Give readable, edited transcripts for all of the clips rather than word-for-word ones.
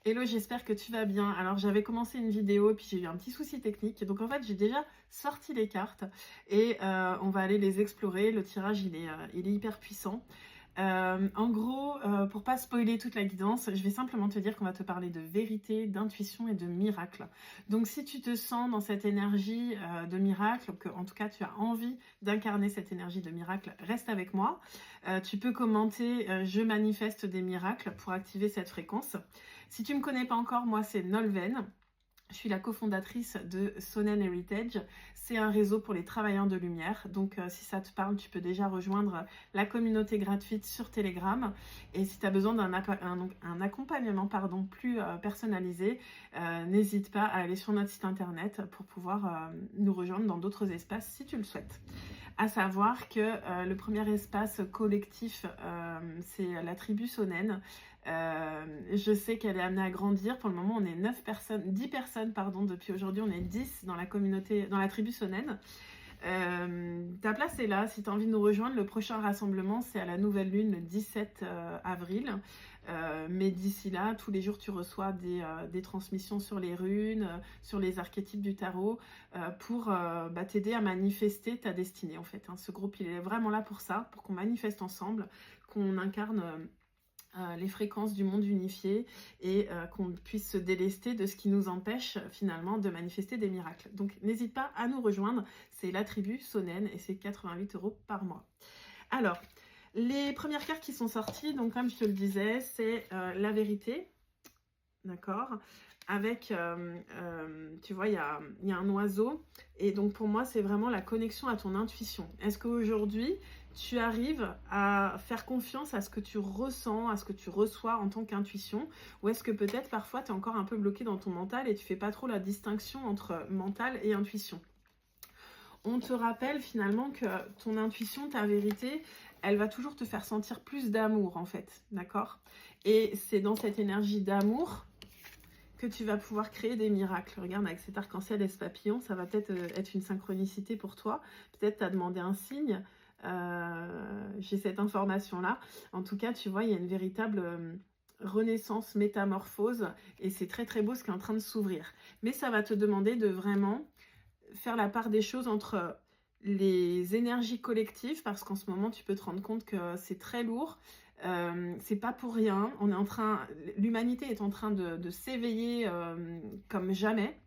Hello, j'espère que tu vas bien. Alors j'avais commencé une vidéo puis j'ai eu un petit souci technique. Donc en fait j'ai déjà sorti les cartes et on va aller les explorer. Le tirage il est hyper puissant. En gros, pour pas spoiler toute la guidance, je vais simplement te dire qu'on va te parler de vérité, d'intuition et de miracle. Donc si tu te sens dans cette énergie de miracle, que en tout cas tu as envie d'incarner cette énergie de miracle, reste avec moi. Tu peux commenter je manifeste des miracles pour activer cette fréquence. Si tu me connais pas encore, moi c'est Nolven. Je suis la cofondatrice de Sonnen Heritage. C'est un réseau pour les travailleurs de lumière. Donc, si ça te parle, tu peux déjà rejoindre la communauté gratuite sur Telegram. Et si tu as besoin un accompagnement plus personnalisé, n'hésite pas à aller sur notre site internet pour pouvoir nous rejoindre dans d'autres espaces si tu le souhaites. À savoir que le premier espace collectif, c'est la tribu Sonnen. Je sais qu'elle est amenée à grandir. Pour le moment, on est 10 personnes, pardon, depuis aujourd'hui, on est 10 dans la communauté, dans la tribu Sonnen. Ta place est là, si tu as envie de nous rejoindre, le prochain rassemblement c'est à la nouvelle lune le 17 avril. Mais d'ici là, tous les jours tu reçois des transmissions sur les runes, sur les archétypes du tarot, pour t'aider à manifester ta destinée en fait. Hein. Ce groupe il est vraiment là pour ça, pour qu'on manifeste ensemble, qu'on incarne les fréquences du monde unifié et qu'on puisse se délester de ce qui nous empêche finalement de manifester des miracles. Donc n'hésite pas à nous rejoindre, c'est la tribu Sonnen et c'est 88 € par mois. Alors, les premières cartes qui sont sorties, donc comme je te le disais, c'est la vérité, d'accord, avec, tu vois, il y a un oiseau, et donc pour moi, c'est vraiment la connexion à ton intuition. Est-ce qu'aujourd'hui, tu arrives à faire confiance à ce que tu ressens, à ce que tu reçois en tant qu'intuition, ou est-ce que peut-être parfois, tu es encore un peu bloqué dans ton mental et tu fais pas trop la distinction entre mental et intuition? On te rappelle finalement que ton intuition, ta vérité, elle va toujours te faire sentir plus d'amour en fait, d'accord? Et c'est dans cette énergie d'amour que tu vas pouvoir créer des miracles. Regarde, avec cet arc-en-ciel et ce papillon, ça va peut-être être une synchronicité pour toi. Peut-être tu as demandé un signe. J'ai cette information-là. En tout cas, tu vois, il y a une véritable renaissance, métamorphose. Et c'est très très beau ce qui est en train de s'ouvrir. Mais ça va te demander de vraiment faire la part des choses entre les énergies collectives, parce qu'en ce moment, tu peux te rendre compte que c'est très lourd. C'est pas pour rien. L'humanité est en train de s'éveiller comme jamais.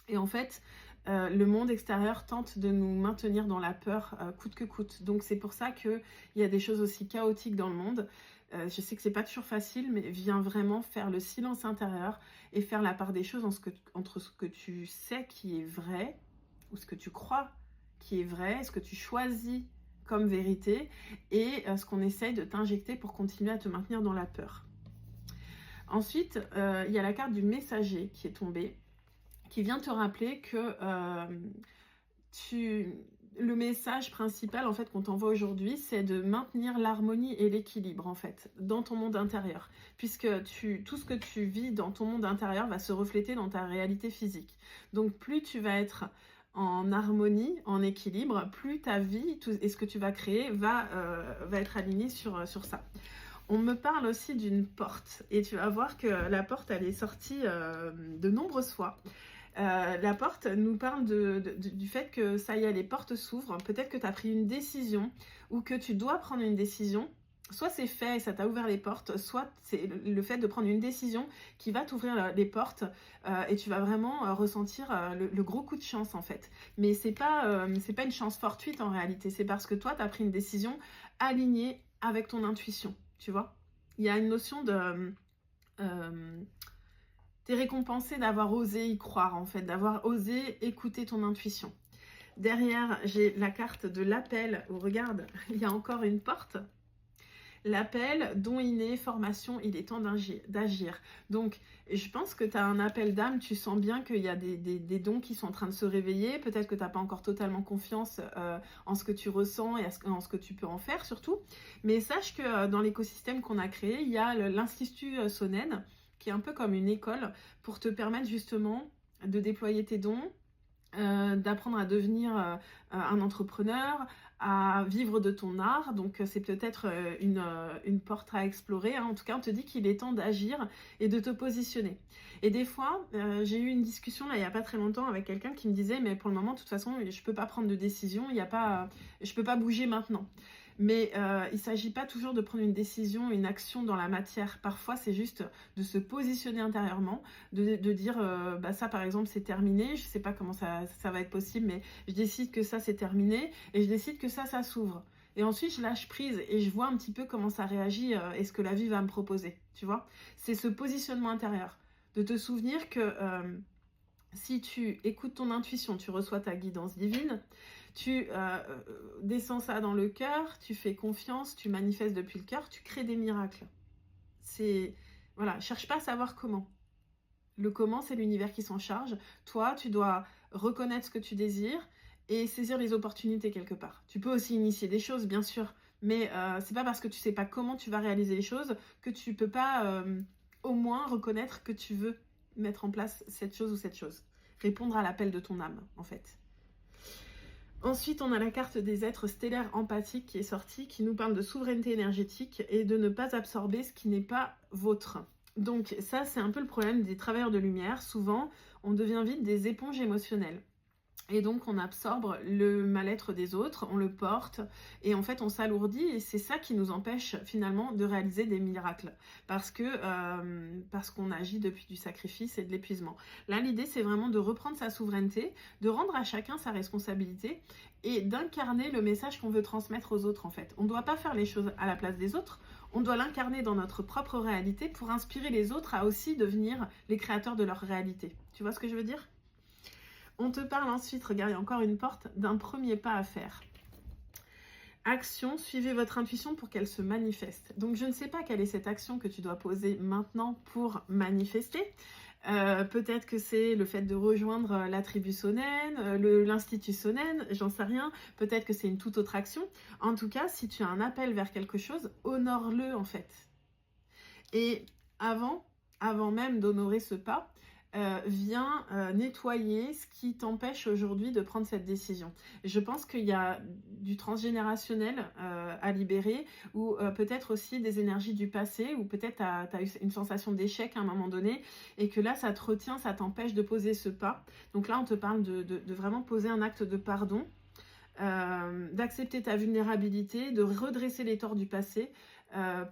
Et en fait, le monde extérieur tente de nous maintenir dans la peur coûte que coûte. Donc c'est pour ça qu'il y a des choses aussi chaotiques dans le monde. Je sais que c'est pas toujours facile, mais viens vraiment faire le silence intérieur et faire la part des choses entre ce que tu sais qui est vrai, ou ce que tu crois qui est vrai, ce que tu choisis comme vérité, et ce qu'on essaye de t'injecter pour continuer à te maintenir dans la peur. Ensuite, il y a la carte du messager qui est tombée, qui vient te rappeler que le message principal en fait qu'on t'envoie aujourd'hui, c'est de maintenir l'harmonie et l'équilibre en fait dans ton monde intérieur, puisque tout ce que tu vis dans ton monde intérieur va se refléter dans ta réalité physique. Donc plus tu vas être en harmonie, en équilibre, plus ta vie et ce que tu vas créer va être aligné sur ça. On me parle aussi d'une porte, et tu vas voir que la porte elle est sortie de nombreuses fois. La porte nous parle du fait que ça y est, les portes s'ouvrent. Peut-être que tu as pris une décision ou que tu dois prendre une décision. Soit c'est fait et ça t'a ouvert les portes, soit c'est le fait de prendre une décision qui va t'ouvrir les portes et tu vas vraiment ressentir le gros coup de chance en fait. Mais c'est pas une chance fortuite en réalité, c'est parce que toi tu as pris une décision alignée avec ton intuition, tu vois. Il y a une notion de... t'es récompensé d'avoir osé y croire en fait, d'avoir osé écouter ton intuition. Derrière, j'ai la carte de l'appel, où regarde, il y a encore une porte. L'appel, don inné, formation, il est temps d'agir. Donc, je pense que tu as un appel d'âme, tu sens bien qu'il y a des dons qui sont en train de se réveiller. Peut-être que tu n'as pas encore totalement confiance en ce que tu ressens et en ce que tu peux en faire surtout. Mais sache que dans l'écosystème qu'on a créé, il y a l'Institut Sonnen, qui est un peu comme une école pour te permettre justement de déployer tes dons, d'apprendre à devenir un entrepreneur, à vivre de ton art. Donc c'est peut-être une porte à explorer, hein. En tout cas, on te dit qu'il est temps d'agir et de te positionner. Et des fois, j'ai eu une discussion là il n'y a pas très longtemps avec quelqu'un qui me disait mais pour le moment, de toute façon, je peux pas prendre de décision, il y a pas, je peux pas bouger maintenant. Mais il ne s'agit pas toujours de prendre une décision, une action dans la matière. Parfois, c'est juste de se positionner intérieurement, de dire bah ça par exemple c'est terminé, je sais pas comment ça va être possible, mais je décide que ça c'est terminé et je décide que ça s'ouvre. Et ensuite je lâche prise et je vois un petit peu comment ça réagit et ce que la vie va me proposer, tu vois. C'est ce positionnement intérieur, de te souvenir que si tu écoutes ton intuition, tu reçois ta guidance divine, tu descends ça dans le cœur, tu fais confiance, tu manifestes depuis le cœur, tu crées des miracles. C'est voilà, cherche pas à savoir comment. Le comment, c'est l'univers qui s'en charge. Toi, tu dois reconnaître ce que tu désires et saisir les opportunités quelque part. Tu peux aussi initier des choses, bien sûr, mais c'est pas parce que tu sais pas comment tu vas réaliser les choses que tu peux pas au moins reconnaître que tu veux mettre en place cette chose ou cette chose. Répondre à l'appel de ton âme, en fait. Ensuite, on a la carte des êtres stellaires empathiques qui est sortie, qui nous parle de souveraineté énergétique et de ne pas absorber ce qui n'est pas vôtre. Donc ça, c'est un peu le problème des travailleurs de lumière. Souvent, on devient vite des éponges émotionnelles. Et donc, on absorbe le mal-être des autres, on le porte, et en fait, on s'alourdit, et c'est ça qui nous empêche finalement de réaliser des miracles, parce qu'on agit depuis du sacrifice et de l'épuisement. Là, l'idée, c'est vraiment de reprendre sa souveraineté, de rendre à chacun sa responsabilité, et d'incarner le message qu'on veut transmettre aux autres, en fait. On ne doit pas faire les choses à la place des autres, on doit l'incarner dans notre propre réalité pour inspirer les autres à aussi devenir les créateurs de leur réalité. Tu vois ce que je veux dire ? On te parle ensuite, regarde, il y a encore une porte, d'un premier pas à faire. Action, suivez votre intuition pour qu'elle se manifeste. Donc je ne sais pas quelle est cette action que tu dois poser maintenant pour manifester. Peut-être que c'est le fait de rejoindre la tribu Sonen, l'institut Sonen, j'en sais rien. Peut-être que c'est une toute autre action. En tout cas, si tu as un appel vers quelque chose, honore-le en fait. Et avant même d'honorer ce pas, viens nettoyer ce qui t'empêche aujourd'hui de prendre cette décision. Je pense qu'il y a du transgénérationnel à libérer, ou peut-être aussi des énergies du passé, ou peut-être tu as eu une sensation d'échec à un moment donné, et que là ça te retient, ça t'empêche de poser ce pas. Donc là on te parle de vraiment poser un acte de pardon, d'accepter ta vulnérabilité, de redresser les torts du passé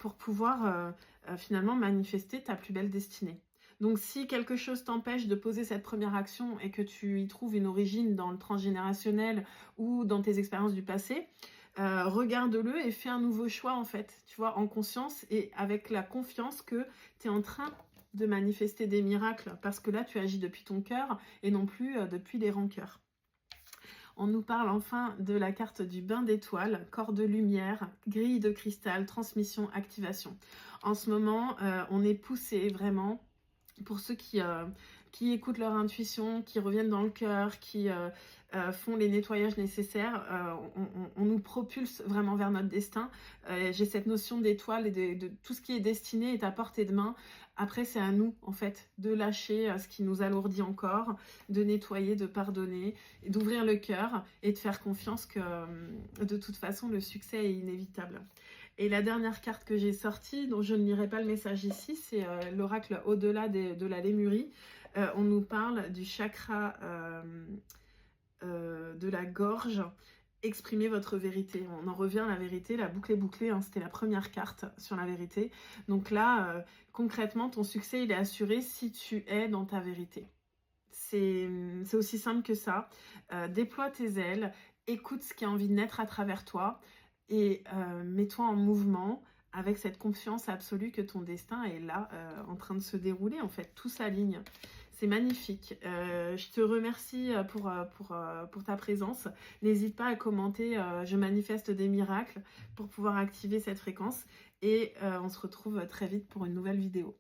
pour pouvoir finalement manifester ta plus belle destinée. Donc si quelque chose t'empêche de poser cette première action et que tu y trouves une origine dans le transgénérationnel ou dans tes expériences du passé, regarde-le et fais un nouveau choix en fait, tu vois, en conscience et avec la confiance que tu es en train de manifester des miracles parce que là tu agis depuis ton cœur et non plus depuis les rancœurs. On nous parle enfin de la carte du bain d'étoiles, corps de lumière, grille de cristal, transmission, activation. En ce moment, on est poussé vraiment, pour ceux qui écoutent leur intuition, qui reviennent dans le cœur, qui font les nettoyages nécessaires, on nous propulse vraiment vers notre destin. J'ai cette notion d'étoile et de tout ce qui est destiné est à portée de main. Après, c'est à nous, en fait, de lâcher ce qui nous alourdit encore, de nettoyer, de pardonner, d'ouvrir le cœur et de faire confiance que, de toute façon, le succès est inévitable. Et la dernière carte que j'ai sortie, dont je ne lirai pas le message ici, c'est l'oracle au-delà de la Lémurie. On nous parle du chakra de la gorge. Exprimez votre vérité. On en revient à la vérité, la boucle est bouclée, hein, c'était la première carte sur la vérité. Donc là, concrètement, ton succès, il est assuré si tu es dans ta vérité. C'est aussi simple que ça. Déploie tes ailes, écoute ce qui a envie de naître à travers toi et mets-toi en mouvement avec cette confiance absolue que ton destin est là, en train de se dérouler. En fait, tout s'aligne. C'est magnifique. Je te remercie pour ta présence. N'hésite pas à commenter je manifeste des miracles pour pouvoir activer cette fréquence. Et on se retrouve très vite pour une nouvelle vidéo.